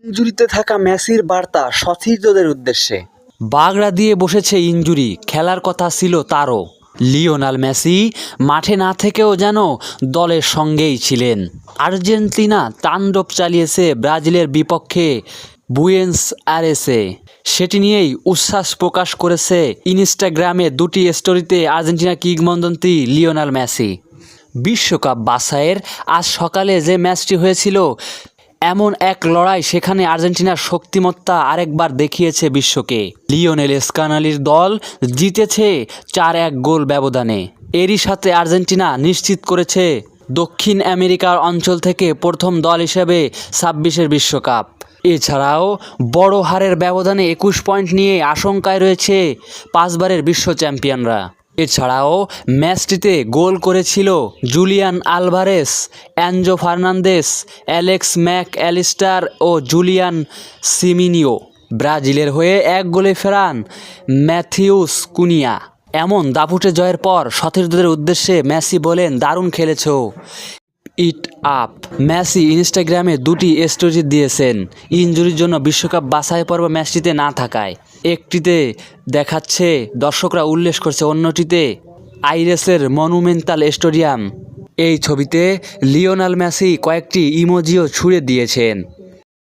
ইনজুরিতে থাকা মেসির বার্তা সতীর্থদের উদ্দেশ্যে। বাগড়া দিয়ে বসেছে ইনজুরি, খেলার কথা ছিল তারও। লিওনেল মেসি মাঠে না থেকেও যেন দলের সঙ্গেই ছিলেন। আর্জেন্টিনা তাণ্ডব চালিয়েছে ব্রাজিলের বিপক্ষে বুয়েন্স আইরেসে। সেটি নিয়েই উচ্ছ্বাস প্রকাশ করেছে ইনস্টাগ্রামে দুটি স্টোরিতে আর্জেন্টিনা কিংবদন্তি লিওনেল মেসি। বিশ্বকাপ বাছাইয়ের আজ সকালে যে ম্যাচটি হয়েছিল, এমন এক লড়াই, সেখানে আর্জেন্টিনার শক্তিমত্তা আরেকবার দেখিয়েছে বিশ্বকে। লিওনেল স্কানালির দল জিতেছে 4-1 গোল ব্যবধানে। এরই সাথে আর্জেন্টিনা নিশ্চিত করেছে দক্ষিণ আমেরিকার অঞ্চল থেকে প্রথম দল হিসেবে 26-এর বিশ্বকাপ। এছাড়াও বড় হারের ব্যবধানে 21 পয়েন্ট নিয়ে আশঙ্কায় রয়েছে 5বারের বিশ্ব চ্যাম্পিয়নরা। এছাড়াও ম্যাচটিতে গোল করেছিল Julian Alvarez, Enzo Fernandez, Alex Mac Allister ও জুলিয়ান সিমিনিও। ব্রাজিলের হয়ে 1 গোলে ফেরান ম্যাথিউস কুনিয়া। এমন দাপুটে জয়ের পর সতীর্থদের উদ্দেশ্যে মেসি বলেন, দারুণ খেলেছো, ইট আপ। মেসি ইনস্টাগ্রামে দুটি স্টোরি দিয়েছেন ইনজুরির জন্য বিশ্বকাপ বাছাই পর্ব ম্যাচটিতে না থাকায়। একটিতে দেখাচ্ছে দর্শকরা উল্লাস করছে, অন্যটিতে আইরেসের মনুমেন্টাল স্টেডিয়াম। এই ছবিতে লিওনেল মেসি কয়েকটি ইমোজিও ছুড়ে দিয়েছেন।